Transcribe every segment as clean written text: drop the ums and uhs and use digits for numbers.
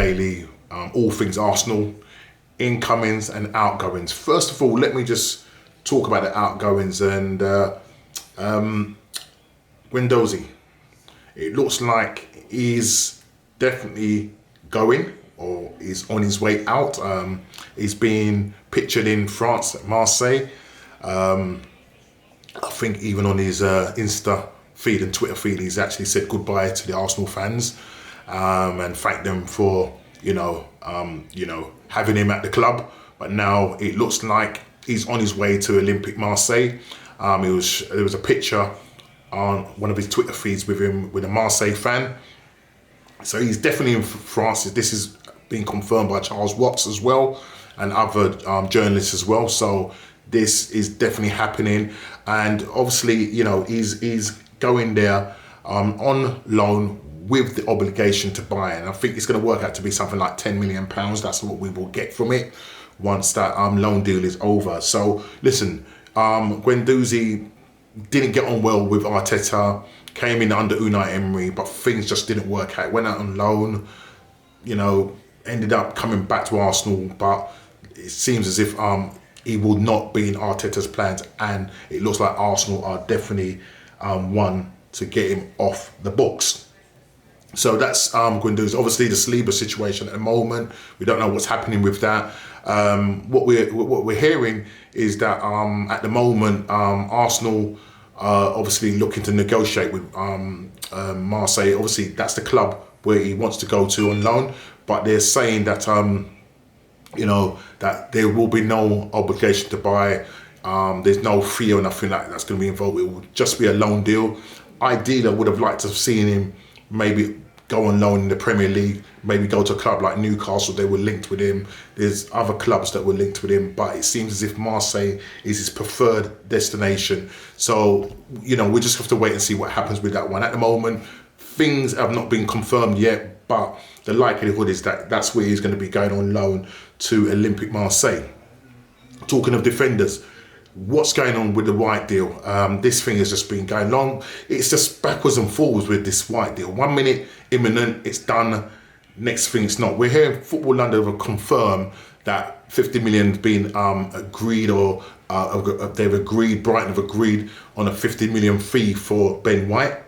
Daily, all things Arsenal, incomings and outgoings. First of all, let me just talk about the outgoings and Guendouzi. It looks like he's definitely going, or he's on his way out. He's been pictured in France at Marseille. I think even on his Insta feed and Twitter feed, he's actually said goodbye to the Arsenal fans and thanked them for having him at the club. But now it looks like he's on his way to Olympique Marseille. There was a picture on one of his Twitter feeds with him with a Marseille fan. So he's definitely in France. This is being confirmed by Charles Watts as well and other journalists as well. So this is definitely happening, and obviously, he's going there on loan with the obligation to buy, and I think it's going to work out to be something like £10 million. That's what we will get from it once that loan deal is over. So listen, Guendouzi didn't get on well with Arteta, came in under Unai Emery, but things just didn't work out. Went out on loan, ended up coming back to Arsenal, but it seems as if he will not be in Arteta's plans, and it looks like Arsenal are definitely one to get him off the books. So that's Guendouzi. Obviously, the Saliba situation at the moment, we don't know what's happening with that. What we're hearing is that at the moment, Arsenal are obviously looking to negotiate with Marseille. Obviously, that's the club where he wants to go to on loan, but they're saying that that there will be no obligation to buy. There's no fee or nothing like that's going to be involved. It will just be a loan deal. Ideally, I would have liked to have seen him maybe go on loan in the Premier League, maybe go to a club like Newcastle. They were linked with him. There's other clubs that were linked with him, but it seems as if Marseille is his preferred destination. So, we just have to wait and see what happens with that one. At the moment, things have not been confirmed yet, but the likelihood is that that's where he's going to be going on loan to Olympique Marseille. Talking of defenders, what's going on with the White deal? This thing has just been going long. It's just backwards and forwards with this White deal. 1 minute imminent, it's done. Next thing it's not. We're hearing Football London have confirmed that 50 million has been agreed, or they've agreed, Brighton have agreed on a 50 million fee for Ben White.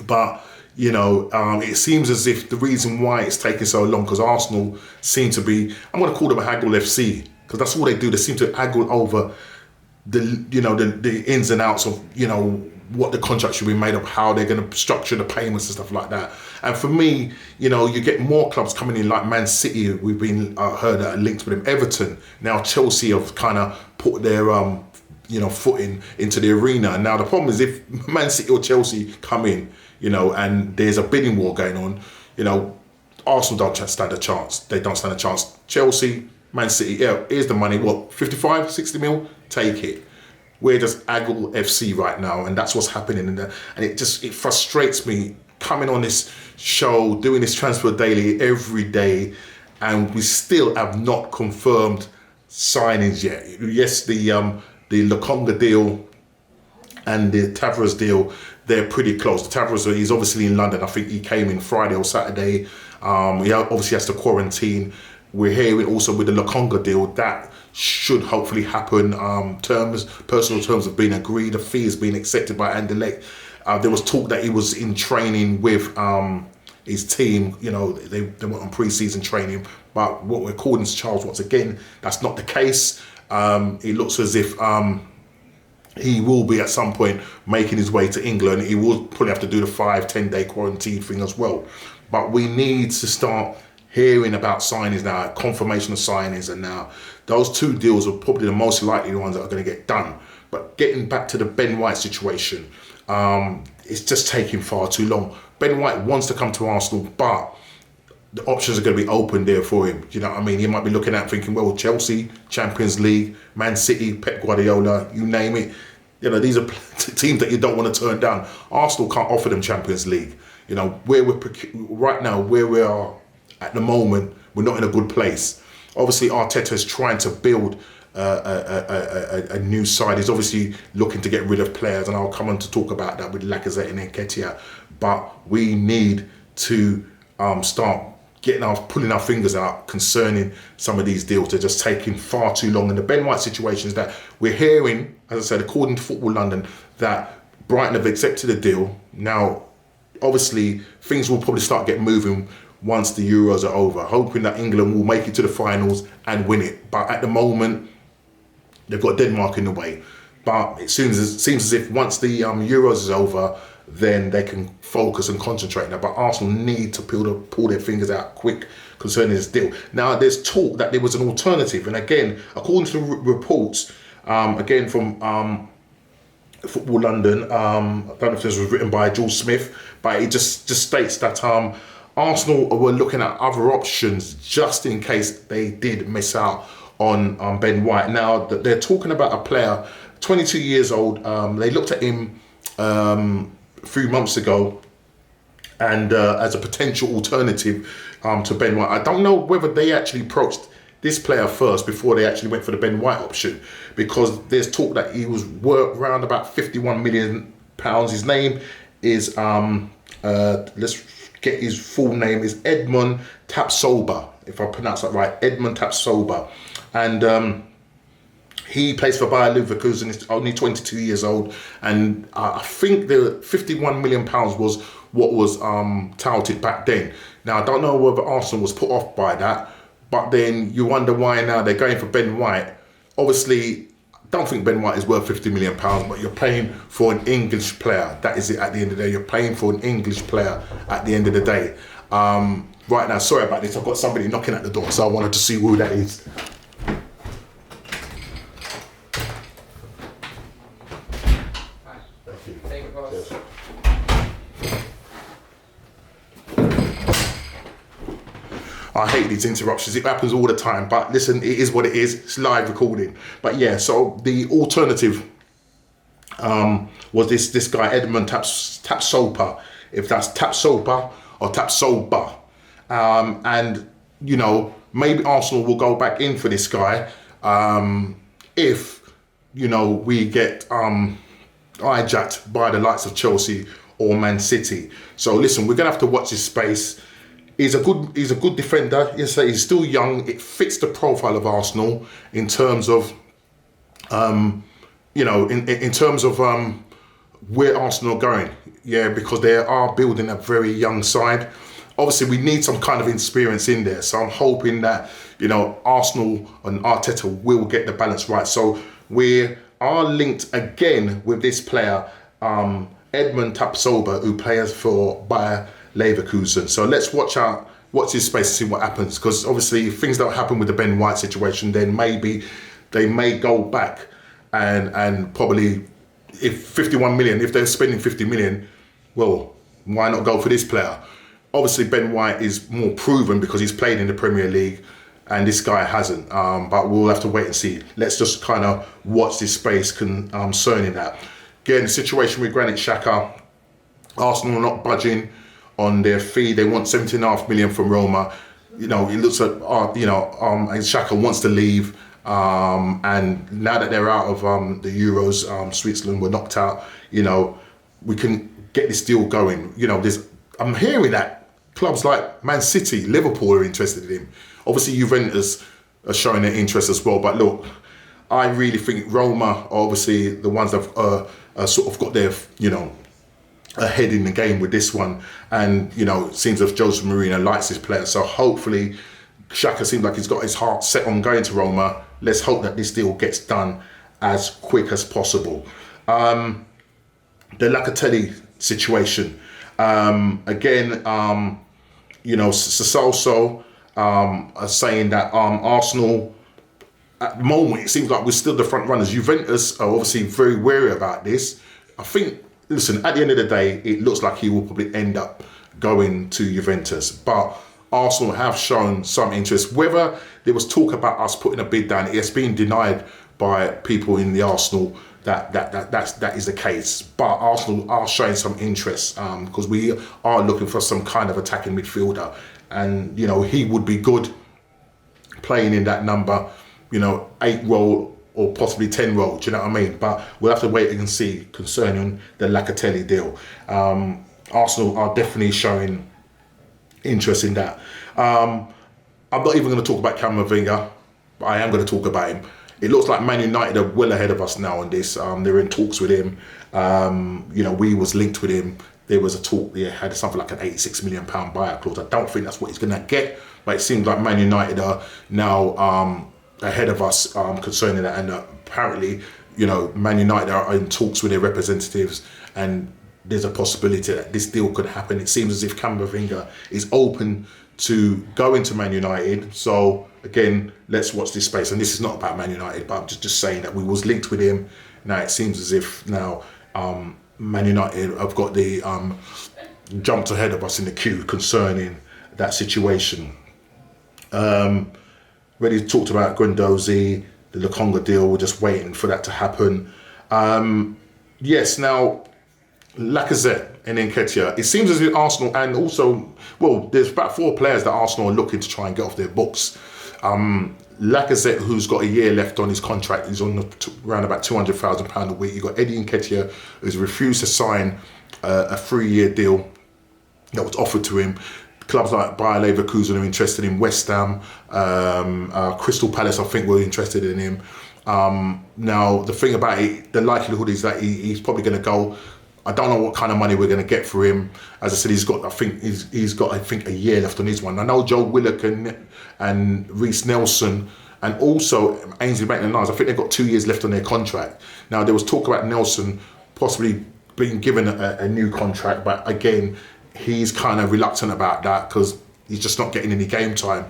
But it seems as if the reason why it's taking so long, because Arsenal seem to be, I'm going to call them a haggle FC, because that's all they do. They seem to haggle over the ins and outs of what the contract should be made of, how they're going to structure the payments and stuff like that. And for me, you get more clubs coming in like Man City. We've been heard that are linked with them. Everton, now Chelsea have kind of put their foot into the arena. And now the problem is, if Man City or Chelsea come in, and there's a bidding war going on, Arsenal don't stand a chance. They don't stand a chance. Chelsea, Man City, here's the money, 55, 60 mil? Take it. We're just Aggle FC right now, and that's what's happening in there. And it frustrates me coming on this show, doing this Transfer Daily every day, and we still have not confirmed signings yet. Yes, the Lokonga deal and the Tavares deal, they're pretty close. The Tavares, he's obviously in London. I think he came in Friday or Saturday. He obviously has to quarantine. We're hearing also with the Lokonga deal that should hopefully happen. Personal terms have been agreed. A fee has been accepted by Anderlecht. There was talk that he was in training with his team. They went on pre-season training. But according to Charles Watts, again, that's not the case. It looks as if he will be at some point making his way to England. He will probably have to do the 5-10 day quarantine thing as well. But we need to start hearing about signings now, confirmation of signings, and now those two deals are probably the most likely ones that are going to get done. But getting back to the Ben White situation, it's just taking far too long. Ben White wants to come to Arsenal, but the options are going to be open there for him. You know what I mean? He might be looking at thinking, well, Chelsea, Champions League, Man City, Pep Guardiola, you name it. These are teams that you don't want to turn down. Arsenal can't offer them Champions League. Right now, where we are at the moment, we're not in a good place. Obviously, Arteta is trying to build a new side. He's obviously looking to get rid of players, and I'll come on to talk about that with Lacazette and Nketiah. But we need to start pulling our fingers out concerning some of these deals. They're just taking far too long. And the Ben White situation is that we're hearing, as I said, according to Football London, that Brighton have accepted a deal. Now, obviously, things will probably start getting moving once the Euros are over, hoping that England will make it to the finals and win it. But at the moment, they've got Denmark in the way. But it seems as if once the Euros is over, then they can focus and concentrate now. But Arsenal need to pull their fingers out quick concerning this deal. Now, there's talk that there was an alternative. And again, according to reports, again from Football London, I don't know if this was written by George Smith, but it just states that Arsenal were looking at other options just in case they did miss out on Ben White. Now, they're talking about a player, 22 years old. They looked at him a few months ago and as a potential alternative to Ben White. I don't know whether they actually approached this player first before they actually went for the Ben White option, because there's talk that he was worth around about £51 million. His name is, let's get his full name, is Edmond Tapsoba, if I pronounce that right, Edmond Tapsoba. And he plays for Bayer Leverkusen, he's only 22 years old. And I think the £51 million was what was touted back then. Now, I don't know whether Arsenal was put off by that, but then you wonder why now they're going for Ben White. Obviously, I don't think Ben White is worth £50 million, but you're paying for an English player. That is it at the end of the day. You're paying for an English player at the end of the day. Right now, sorry about this. I've got somebody knocking at the door, so I wanted to see who that is. I hate these interruptions. It happens all the time. But listen, it is what it is. It's live recording. But yeah, so the alternative was this guy, Edmond Tapsoba. If that's Tapsoba or Tapsoba. And, you know, maybe Arsenal will go back in for this guy if, you know, we get hijacked by the likes of Chelsea or Man City. So listen, we're going to have to watch this space. He's a good defender. Yes, he's still young. It fits the profile of Arsenal in terms of, you know, in terms of where Arsenal are going. Yeah, because they are building a very young side. Obviously, we need some kind of experience in there. So I'm hoping that, you know, Arsenal and Arteta will get the balance right. So we are linked again with this player, Edmond Tapsoba, who plays for Bayer Leverkusen. So let's watch his space and see what happens, because obviously if things don't happen with the Ben White situation, then maybe they may go back and probably, if 51 million, if they're spending 50 million, well, why not go for this player? Obviously Ben White is more proven because he's played in the Premier League and this guy hasn't, but we'll have to wait and see. Let's just kind of watch this space concerning that. Again, the situation with Granit Xhaka, Arsenal are not budging on their fee. They want 17.5 million from Roma. You know, it looks like, Xhaka wants to leave. And now that they're out of the Euros, Switzerland were knocked out, you know, we can get this deal going. You know, I'm hearing that clubs like Man City, Liverpool are interested in him. Obviously, Juventus are showing their interest as well. But look, I really think Roma are obviously the ones that sort of got their, you know, ahead in the game with this one. And, you know, it seems as if Jose Mourinho likes his player. So hopefully, Xhaka seems like he's got his heart set on going to Roma. Let's hope that this deal gets done as quick as possible. The Locatelli situation. Again, you know, Sasalso are saying that Arsenal, at the moment, it seems like we're still the front runners. Juventus are obviously very wary about this. I think, listen, at the end of the day, it looks like he will probably end up going to Juventus. But Arsenal have shown some interest. Whether there was talk about us putting a bid down, it's been denied by people in the Arsenal that is the case. But Arsenal are showing some interest because we are looking for some kind of attacking midfielder. And, you know, he would be good playing in that number, you know, 8 role or possibly 10 role, do you know what I mean? But we'll have to wait and see concerning the Locatelli deal. Arsenal are definitely showing interest in that. I'm not even going to talk about Camavinga, but I am going to talk about him. It looks like Man United are well ahead of us now on this. They're in talks with him. We was linked with him. There was a talk, they had something like an £86 million buyout clause. I don't think that's what he's going to get, but it seems like Man United are now ahead of us concerning that. And apparently, Man United are in talks with their representatives, and there's a possibility that this deal could happen. It seems as if Camavinga is open to go into Man United. So again, let's watch this space. And this is not about Man United, but I'm just saying that we was linked with him. Now it seems as if now Man United have got the jumped ahead of us in the queue concerning that situation. Already talked about Guendouzi, the Lukonga deal. We're just waiting for that to happen. Yes, now Lacazette and Nketiah. It seems as if Arsenal, and also, well, there's about 4 players that Arsenal are looking to try and get off their books. Lacazette, who's got a year left on his contract, he's on around about £200,000 a week. You've got Eddie Nketiah, who's refused to sign a 3-year deal that was offered to him. Clubs like Bayer Leverkusen are interested in West Ham. Crystal Palace, I think, were interested in him. Now, the thing about it, the likelihood is that he's probably going to go. I don't know what kind of money we're going to get for him. As I said, he's got a year left on his one. I know Joe Willock and Reece Nelson, and also Ainsley Maitland-Niles, I think they've got 2 years left on their contract. Now, there was talk about Nelson possibly being given a new contract, but again, he's kind of reluctant about that because he's just not getting any game time.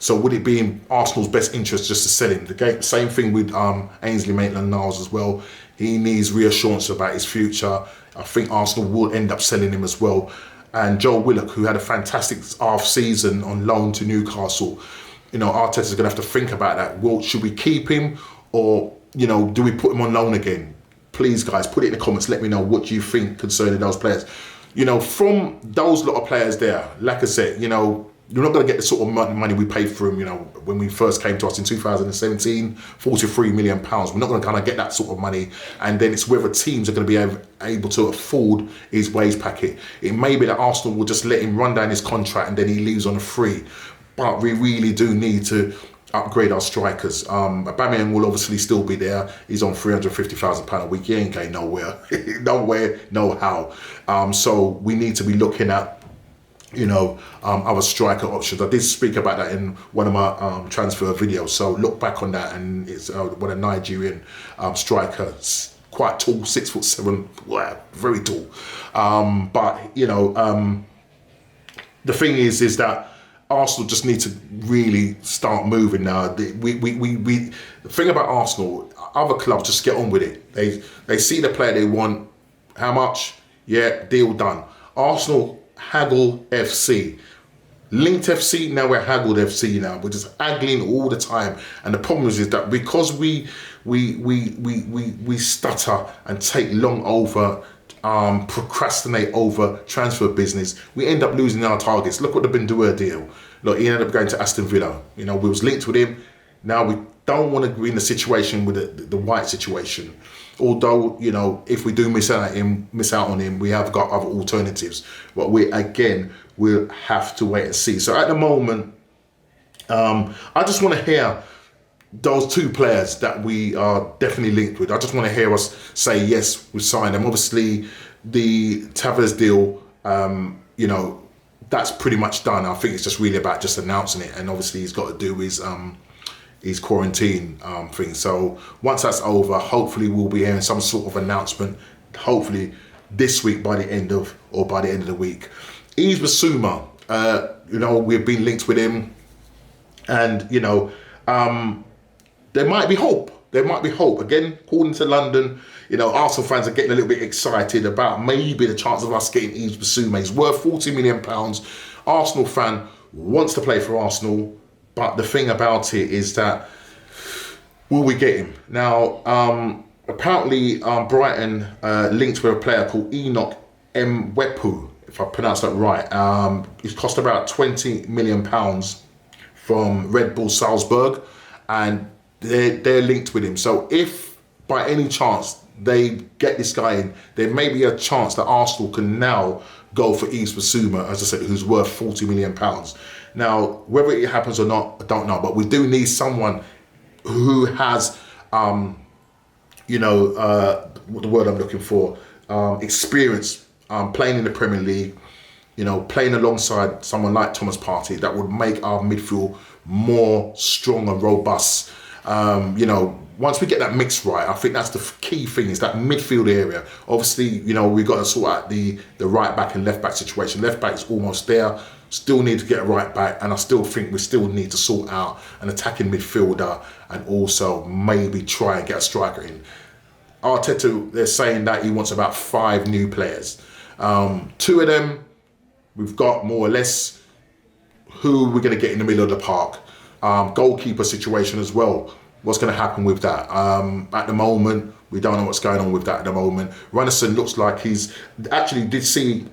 So would it be in Arsenal's best interest just to sell him? Same thing with Ainsley Maitland-Niles as well. He needs reassurance about his future. I think Arsenal will end up selling him as well. And Joe Willock, who had a fantastic half season on loan to Newcastle, Arteta's going to have to think about that. Well, should we keep him, or do we put him on loan again? Please, guys, put it in the comments. Let me know what you think concerning those players. From those lot of players there, Lacazette, you're not going to get the sort of money we paid for him, when we first came to us in 2017, £43 million. We're not going to kind of get that sort of money. And then it's whether teams are going to be able to afford his wage packet. It may be that Arsenal will just let him run down his contract and then he leaves on a free. But we really do need to upgrade our strikers. Aubameyang will obviously still be there. He's on £350,000 a week. He ain't going nowhere. Nowhere, no how. So we need to be looking at other striker options. I did speak about that in one of my transfer videos, so look back on that. And it's what a Nigerian striker, quite tall, 6'7", wow, very tall. But the thing is that Arsenal just need to really start moving now. The thing about Arsenal, other clubs just get on with it. They see the player they want. How much? Yeah, deal done. Arsenal haggle FC. Linked FC, now we're haggled FC now. We're just haggling all the time. And the problem is that because we stutter and take long over, procrastinate over transfer business, we end up losing our targets. Look at the Bendua deal. Look, he ended up going to Aston Villa. We was linked with him. Now we don't want to be in a situation with the White situation. Although, if we do miss out on him, we have got other alternatives. But we'll have to wait and see. So at the moment, I just want to hear those 2 players that we are definitely linked with. I just want to hear us say, yes, we signed them. Obviously, the Tavares deal, that's pretty much done. I think it's just really about just announcing it. And obviously, he's got to do his quarantine thing. So once that's over, hopefully we'll be hearing some sort of announcement, hopefully this week by the end of the week. Yves Bissouma, we've been linked with him, and there might be hope. There might be hope. Again, according to London, Arsenal fans are getting a little bit excited about maybe the chance of us getting Yves Bissouma. He's worth £40 million. Arsenal fan wants to play for Arsenal. But the thing about it is that, will we get him? Now, apparently Brighton linked with a player called Enoch Mwepu, if I pronounce that right. It cost about £20 million from Red Bull Salzburg, and they're linked with him. So if by any chance they get this guy in, there may be a chance that Arsenal can now go for Yves Bissouma, as I said, who's worth £40 million. Now, whether it happens or not, I don't know, but we do need someone who has, you know, the word I'm looking for, experience playing in the Premier League, you know, playing alongside someone like Thomas Partey that would make our midfield more strong and robust. You know, once we get that mix right, I think that's the key thing, is that midfield area. Obviously, you know, we've got to sort out the right back and left back situation. Left back is almost there. Still need to get a right back, and I still think we still need to sort out an attacking midfielder and also maybe try and get a striker in. Arteta, they're saying that he wants about 5 new players. 2 of them, we've got more or less who we're going to get in the middle of the park. Goalkeeper situation as well. What's going to happen with that? At the moment, we don't know what's going on with that at the moment. Runnison looks like he's actually did see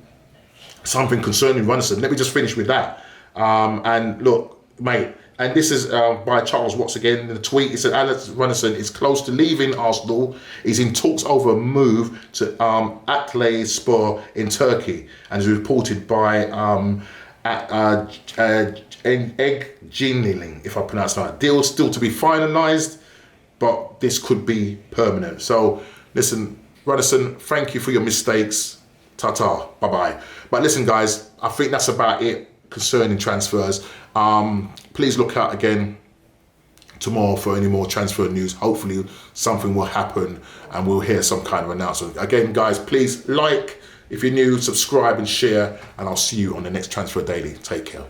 something concerning Runnison. Let me just finish with that. And look, mate, and this is by Charles Watts again in the tweet. He said Alex Runnison is close to leaving Arsenal. He's in talks over a move to Antalyaspor in Turkey, and is reported by Egg if I pronounce that right. Deal still to be finalised, but this could be permanent. So listen, Runnison, thank you for your mistakes. Ta-ta, bye-bye. But listen, guys, I think that's about it concerning transfers. Please look out again tomorrow for any more transfer news. Hopefully something will happen and we'll hear some kind of announcement. Again, guys, please like if you're new, subscribe and share, and I'll see you on the next Transfer Daily. Take care.